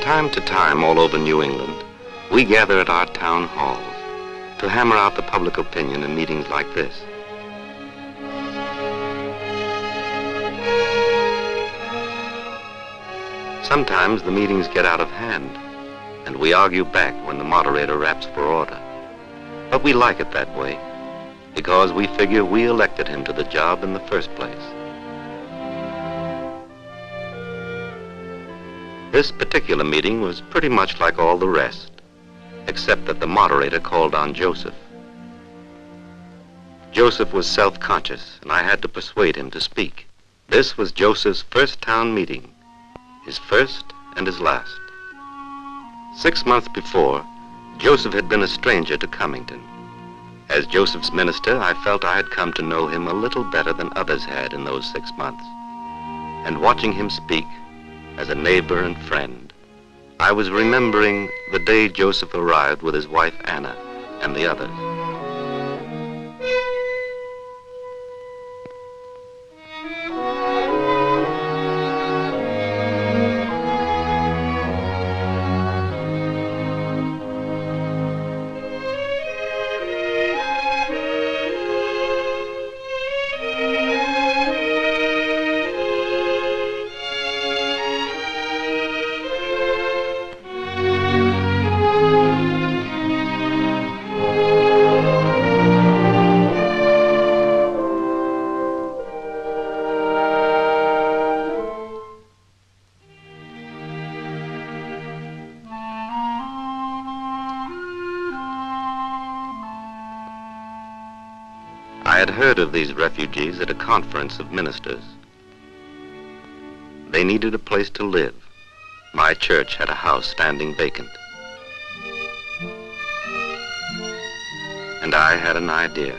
time to time, all over New England, we gather at our town halls to hammer out the public opinion in meetings like this. Sometimes the meetings get out of hand, and we argue back when the moderator raps for order. But we like it that way, because we figure we elected him to the job in the first place. This particular meeting was pretty much like all the rest, except that the moderator called on Joseph. Joseph was self-conscious, and I had to persuade him to speak. This was Joseph's first town meeting, his first and his last. 6 months before, Joseph had been a stranger to Cummington. As Joseph's minister, I felt I had come to know him a little better than others had in those 6 months. And watching him speak, as a neighbor and friend, I was remembering the day Joseph arrived with his wife Anna and the others. I had heard of these refugees at a conference of ministers. They needed a place to live. My church had a house standing vacant. And I had an idea.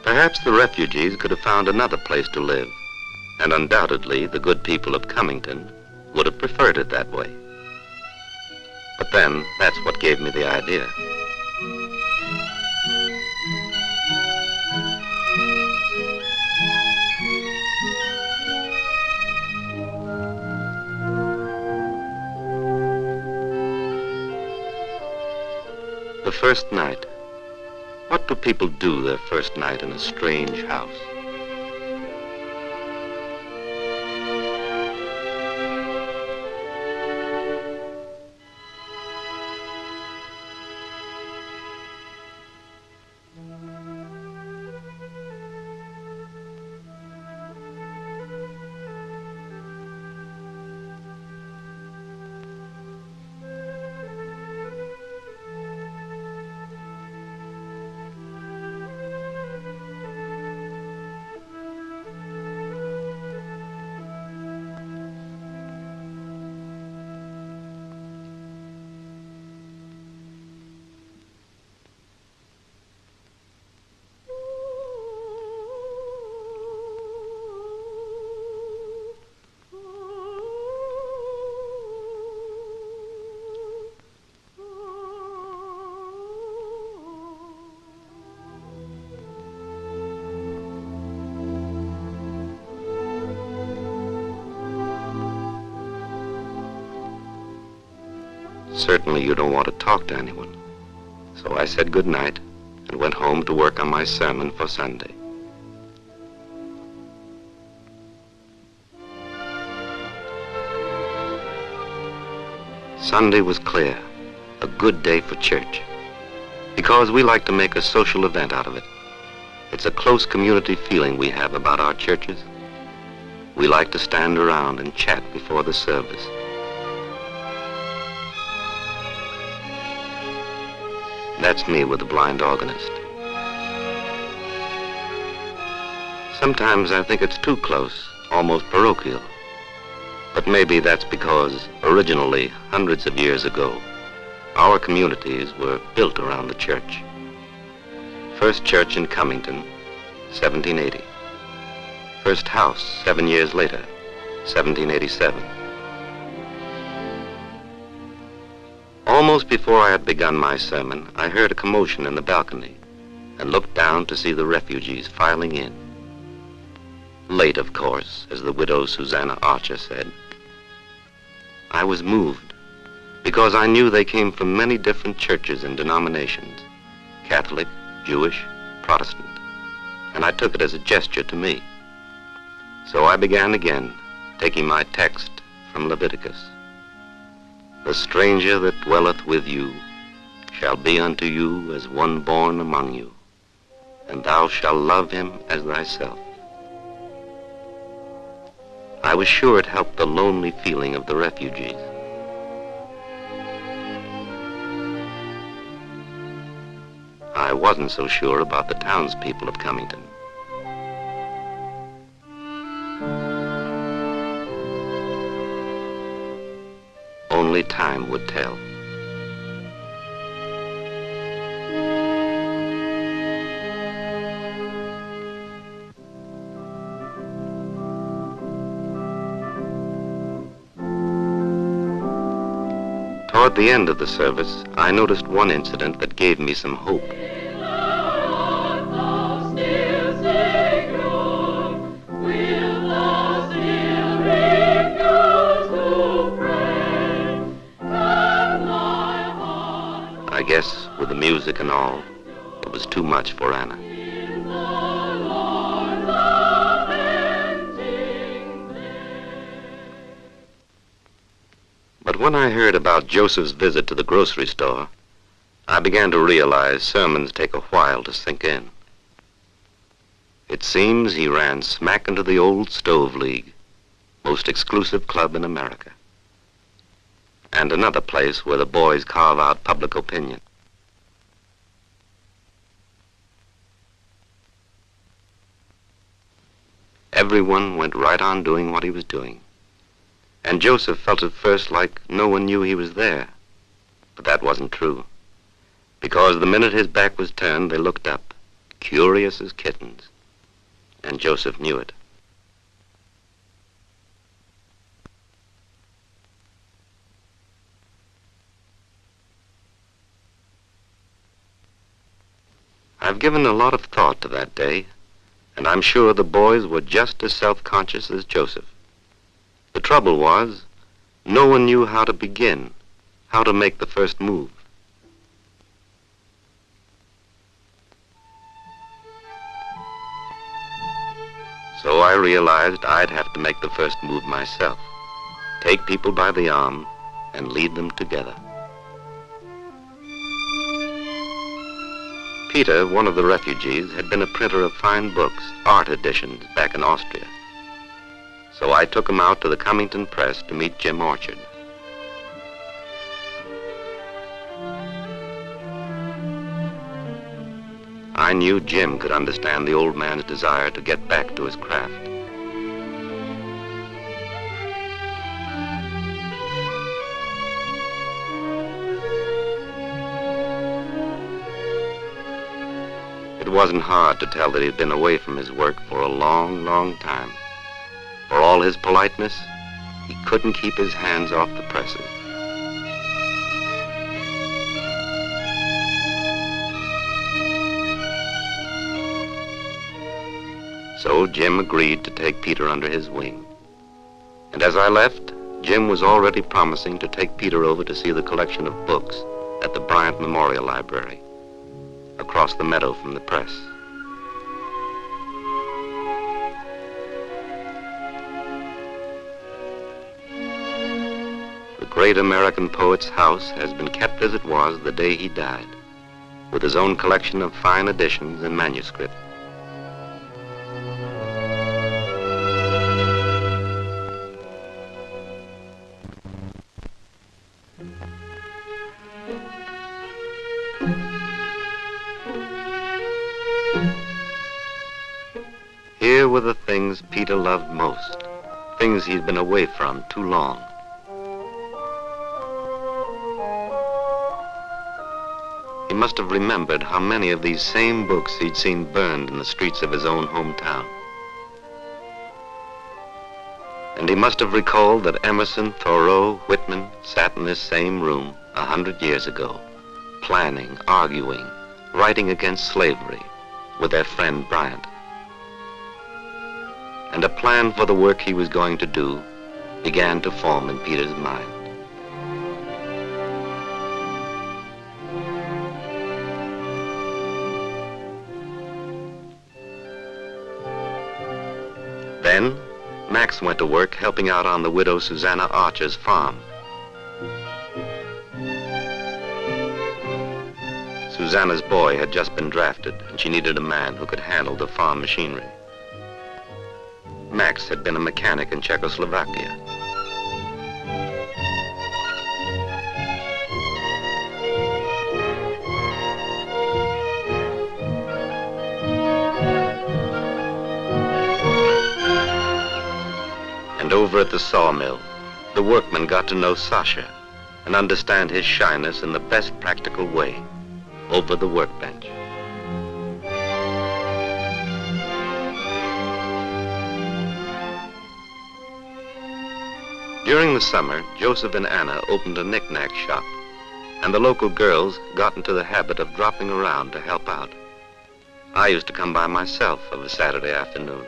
Perhaps the refugees could have found another place to live, and undoubtedly the good people of Cummington would have preferred it that way. But then, that's what gave me the idea. The first night. What do people do their first night in a strange house? Certainly you don't want to talk to anyone. So I said good night and went home to work on my sermon for Sunday. Sunday was clear, a good day for church, because we like to make a social event out of it. It's a close community feeling we have about our churches. We like to stand around and chat before the service. That's me with the blind organist. Sometimes I think it's too close, almost parochial. But maybe that's because originally, hundreds of years ago, our communities were built around the church. First church in Cummington, 1780. First house 7 years later, 1787. Almost before I had begun my sermon, I heard a commotion in the balcony and looked down to see the refugees filing in. late, of course, as the widow Susanna Archer said. I was moved because I knew they came from many different churches and denominations, Catholic, Jewish, Protestant, and I took it as a gesture to me. So I began again, taking my text from Leviticus. The stranger that dwelleth with you shall be unto you as one born among you, and thou shalt love him as thyself. I was sure it helped the lonely feeling of the refugees. I wasn't so sure about the townspeople of Cummington. Only time would tell. Toward the end of the service, I noticed one incident that gave me some hope. I guess with the music and all, it was too much for Anna. But when I heard about Joseph's visit to the grocery store, I began to realize sermons take a while to sink in. It seems he ran smack into the old Stove League, most exclusive club in America, and another place where the boys carve out public opinion. Everyone went right on doing what he was doing. And Joseph felt at first like no one knew he was there. But that wasn't true. Because the minute his back was turned, they looked up, curious as kittens. And Joseph knew it. I've given a lot of thought to that day, and I'm sure the boys were just as self-conscious as Joseph. The trouble was, no one knew how to begin, how to make the first move. So I realized I'd have to make the first move myself, take people by the arm and lead them together. Peter, one of the refugees, had been a printer of fine books, art editions, back in Austria. So I took him out to the Cummington Press to meet Jim Orchard. I knew Jim could understand the old man's desire to get back to his craft. It wasn't hard to tell that he'd been away from his work for a long, long time. For all his politeness, he couldn't keep his hands off the presses. So Jim agreed to take Peter under his wing. And as I left, Jim was already promising to take Peter over to see the collection of books at the Bryant Memorial Library, across the meadow from the press. The great American poet's house has been kept as it was the day he died, with his own collection of fine editions and manuscript. Here were the things Peter loved most, things he'd been away from too long. He must have remembered how many of these same books he'd seen burned in the streets of his own hometown. And he must have recalled that Emerson, Thoreau, Whitman sat in this same room 100 years ago, planning, arguing, writing against slavery with their friend Bryant. and a plan for the work he was going to do began to form in Peter's mind. Then, Max went to work helping out on the widow Susanna Archer's farm. Susanna's boy had just been drafted, and she needed a man who could handle the farm machinery. Max had been a mechanic in Czechoslovakia. And over at the sawmill, the workmen got to know Sasha and understand his shyness in the best practical way, over the workbench. During the summer, Joseph and Anna opened a knick-knack shop, and the local girls got into the habit of dropping around to help out. I used to come by myself of a Saturday afternoon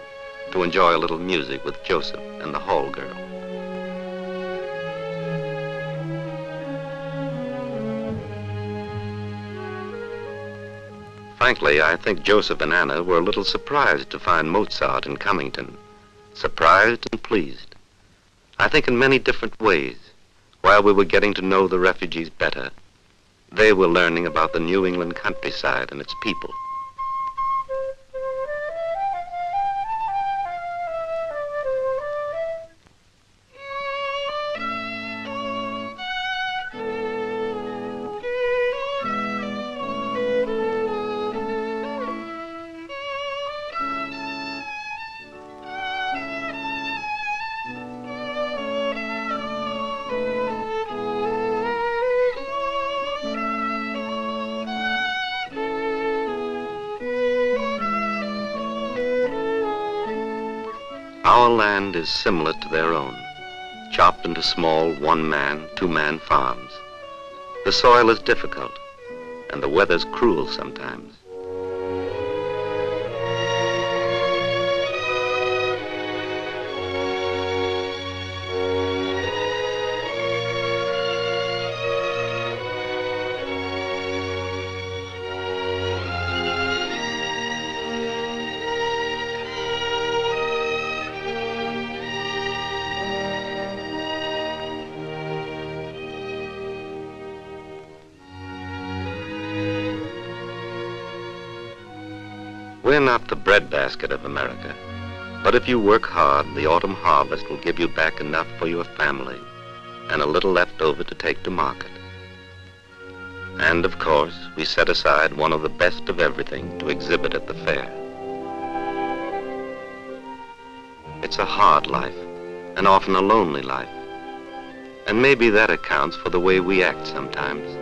to enjoy a little music with Joseph and the hall girl. Frankly, I think Joseph and Anna were a little surprised to find Mozart in Cummington. Surprised and pleased. I think in many different ways. While we were getting to know the refugees better, they were learning about the New England countryside and its people. Our land is similar to their own, chopped into small one-man, two-man farms. The soil is difficult, and the weather's cruel sometimes. We're not the breadbasket of America, but if you work hard, the autumn harvest will give you back enough for your family and a little left over to take to market. And of course, we set aside one of the best of everything to exhibit at the fair. It's a hard life, and often a lonely life, and maybe that accounts for the way we act sometimes.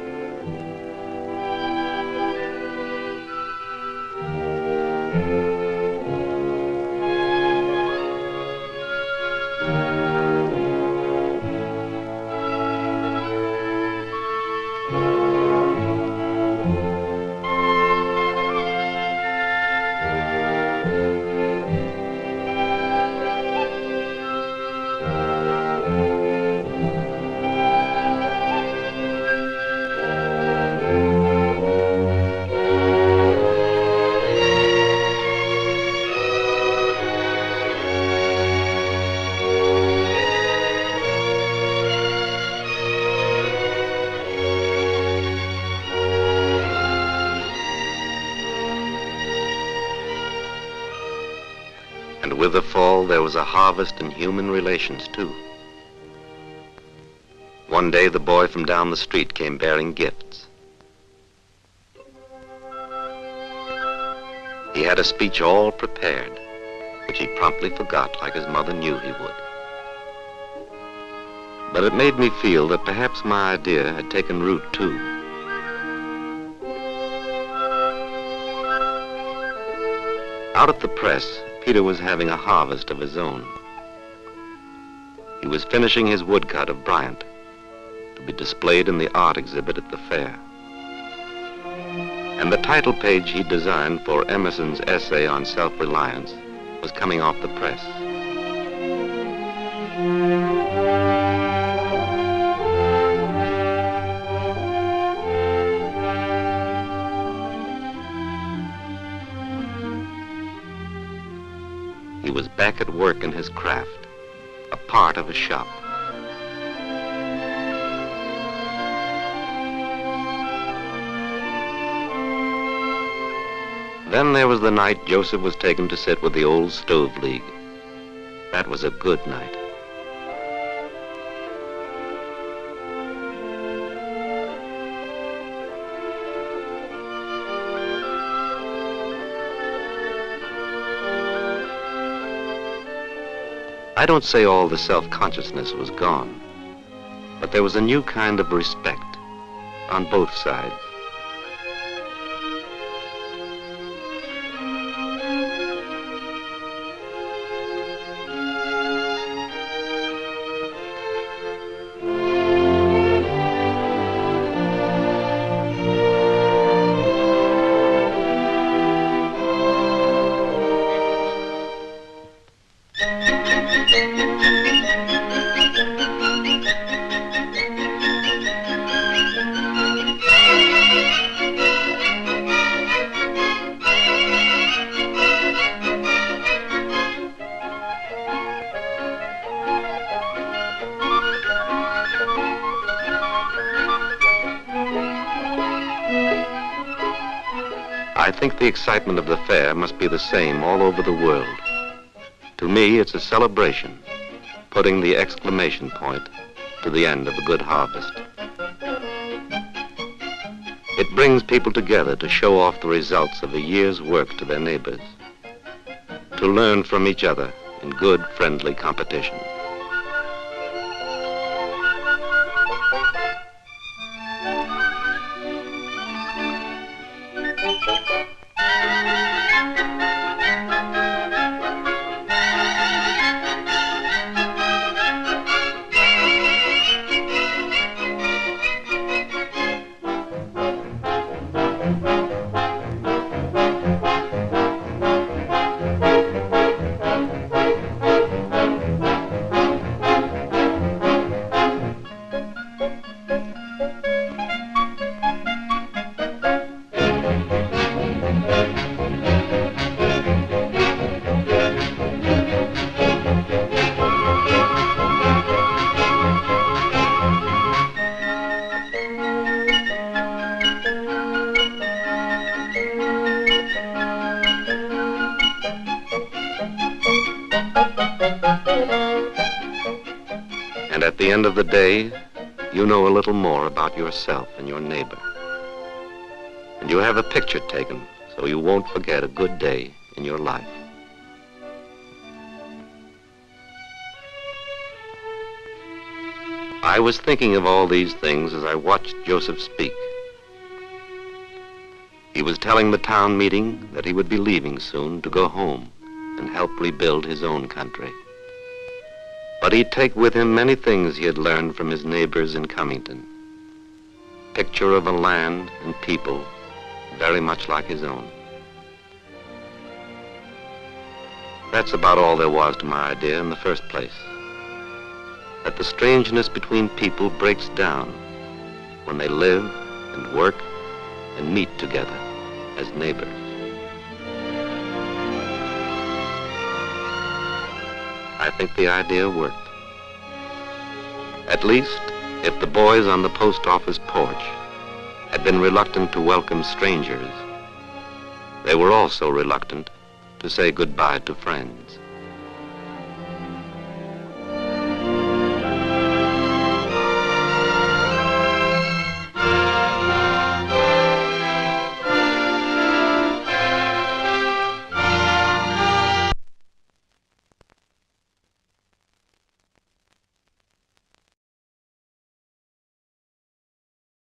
And with the fall, there was a harvest in human relations, too. One day, the boy from down the street came bearing gifts. He had a speech all prepared, which he promptly forgot like his mother knew he would. But it made me feel that perhaps my idea had taken root, too. Out at the press, Peter was having a harvest of his own. He was finishing his woodcut of Bryant to be displayed in the art exhibit at the fair. And the title page he designed for Emerson's essay on self-reliance was coming off the press. back at work in his craft, a part of a shop. Then there was the night Joseph was taken to sit with the old stove league. That was a good night. I don't say all the self-consciousness was gone, but there was a new kind of respect on both sides. I think the excitement of the fair must be the same all over the world. To me, it's a celebration, putting the exclamation point to the end of a good harvest. It brings people together to show off the results of a year's work to their neighbors, to learn from each other in good, friendly competition. And at the end of the day, you know a little more about yourself and your neighbor. And you have a picture taken so you won't forget a good day in your life. I was thinking of all these things as I watched Joseph speak. He was telling the town meeting that he would be leaving soon to go home and help rebuild his own country. But he'd take with him many things he had learned from his neighbors in Cummington. Picture of a land and people very much like his own. That's about all there was to my idea in the first place. That the strangeness between people breaks down when they live and work and meet together as neighbors. I think the idea worked. At least, if the boys on the post office porch had been reluctant to welcome strangers, they were also reluctant to say goodbye to friends.